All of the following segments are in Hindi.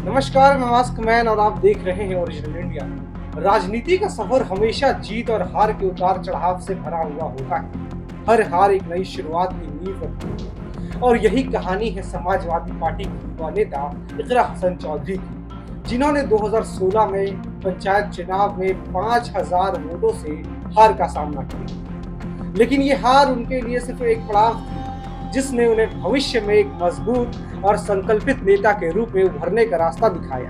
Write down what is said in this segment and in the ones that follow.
नमस्कार, मैं मास्क मैन और आप देख रहे हैं ओरिजिनल इंडिया। राजनीति का सफर हमेशा जीत और हार के उतार चढ़ाव से भरा हुआ होता है। हर हार एक नई शुरुआत की नींव रखती है और यही कहानी है समाजवादी पार्टी की युवा नेता इकरा हसन चौधरी की, जिन्होंने 2016 में पंचायत चुनाव में 5000 वोटों से हार का सामना किया। लेकिन ये हार उनके लिए सिर्फ एक पड़ाव थी, जिसने उन्हें भविष्य में एक मजबूत और संकल्पित नेता के रूप में उभरने का रास्ता दिखाया।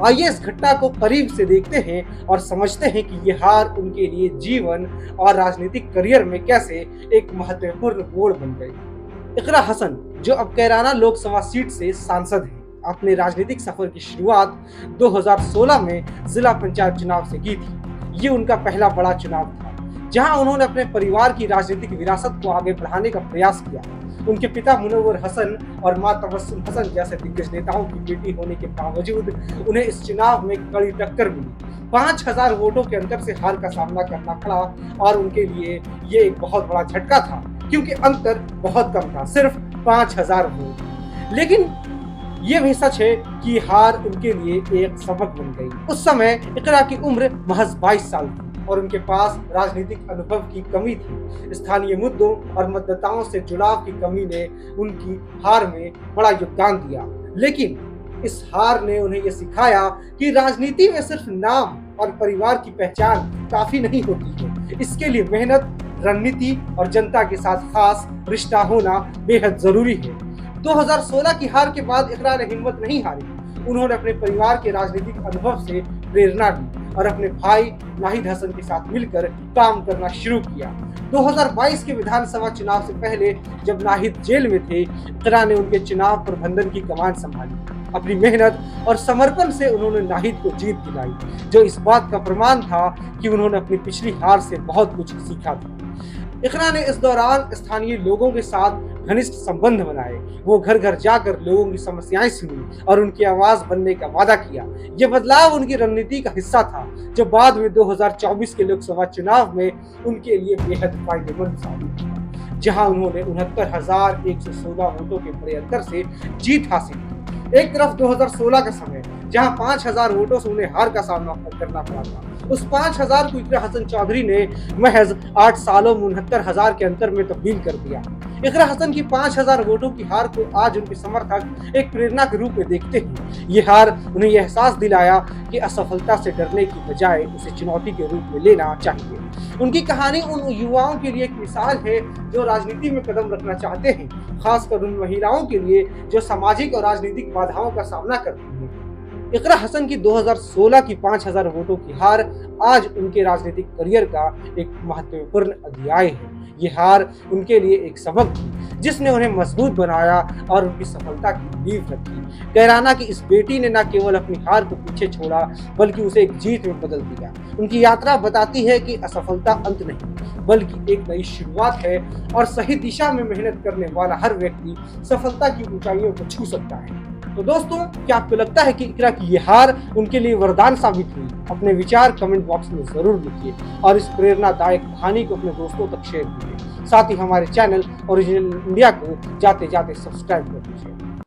आइए इस घटना को करीब से देखते हैं और समझते हैं कि ये हार उनके लिए जीवन और राजनीतिक करियर में कैसे एक महत्वपूर्ण मोड़ बन गई। इकरा हसन, जो अब कैराना लोकसभा सीट से सांसद हैं, अपने राजनीतिक सफर की शुरुआत 2016 में जिला पंचायत चुनाव से की थी। ये उनका पहला बड़ा चुनाव था, जहां उन्होंने अपने परिवार की राजनीतिक विरासत को आगे बढ़ाने का प्रयास किया। उनके पिता मुनव्वर हसन और मां तबस्सुम हसन जैसे दिग्गज नेताओं की बेटी होने के बावजूद उन्हें इस चुनाव में कड़ी टक्कर मिली। 5000 वोटों के अंतर से हार का सामना करना पड़ा और उनके लिए ये एक बहुत बड़ा झटका था, क्योंकि अंतर बहुत कम था, सिर्फ 5000 वोट। लेकिन ये भी सच है कि हार उनके लिए एक सबक बन गई। उस समय इकरा की उम्र महज 22 साल थी और उनके पास राजनीतिक अनुभव की कमी थी। स्थानीय मुद्दों और मतदाताओं से जुड़ाव की कमी ने उनकी हार में बड़ा योगदान दिया। लेकिन इस हार ने उन्हें यह सिखाया कि राजनीति में सिर्फ नाम और परिवार की पहचान काफी नहीं होती है। इसके लिए मेहनत, रणनीति और जनता के साथ खास रिश्ता होना बेहद जरूरी है। 2016 की हार के बाद इकरा ने हिम्मत नहीं हारी। उन्होंने अपने परिवार के राजनीतिक अनुभव से प्रेरणा ली और अपने भाई नाहिद हसन के साथ मिलकर काम करना शुरू किया। 2022 के विधानसभा चुनाव से पहले जब नाहिद जेल में थे, इकरा ने उनके चुनाव प्रबंधन की कमान संभाली। अपनी मेहनत और समर्पण से उन्होंने नाहिद को जीत दिलाई, जो इस बात का प्रमाण था कि उन्होंने अपनी पिछली हार से बहुत कुछ सीखा था। इकरा ने इस दौरान स्थानीय लोगों के साथ घनिष्ठ संबंध बनाए। वो घर घर जाकर लोगों की समस्याएं सुनी और उनकी आवाज बनने का वादा किया। ये बदलाव उनकी रणनीति का हिस्सा था, जो बाद में 2024 के लोकसभा चुनाव में उनके लिए बेहद फायदेमंद साबित हुआ, जहां उन्होंने 69,116 वोटों के बड़े अंतर से जीत हासिल की। एक तरफ 2016 का समय, जहां 5000 वोटों से उन्हें हार का सामना करना पड़ा था, उस 5000 को इकरा हसन चौधरी ने महज 8 सालों में 69,000 के अंतर में तब्दील कर दिया। इकरा हसन की 5000 वोटों की हार को आज उनके समर्थक एक प्रेरणा के रूप में देखते हैं। ये हार उन्हें यह एहसास दिलाया कि असफलता से डरने की बजाय उसे चुनौती के रूप में लेना चाहिए। उनकी कहानी उन युवाओं के लिए एक मिसाल है जो राजनीति में कदम रखना चाहते हैं, खासकर उन महिलाओं के लिए जो सामाजिक और राजनीतिक बाधाओं का सामना करती हैं। इकरा हसन की 2016 की 5000 वोटों की हार आज उनके राजनीतिक करियर का एक महत्वपूर्ण अध्याय है। ये हार उनके लिए एक सबक थी, जिसने उन्हें मजबूत बनाया और उनकी सफलता की नींव रखी। कैराना की इस बेटी ने न केवल अपनी हार को पीछे छोड़ा, बल्कि उसे एक जीत में बदल दिया। उनकी यात्रा बताती है कि असफलता अंत नहीं, बल्कि एक नई शुरुआत है और सही दिशा में मेहनत करने वाला हर व्यक्ति सफलता की ऊंचाइयों को छू सकता है। तो दोस्तों, क्या आपको लगता है कि इकरा की ये हार उनके लिए वरदान साबित हुई? अपने विचार कमेंट बॉक्स में जरूर लिखिए और इस प्रेरणादायक कहानी को अपने दोस्तों तक शेयर कीजिए। साथ ही हमारे चैनल ओरिजिनल इंडिया को जाते जाते सब्सक्राइब कर दीजिए।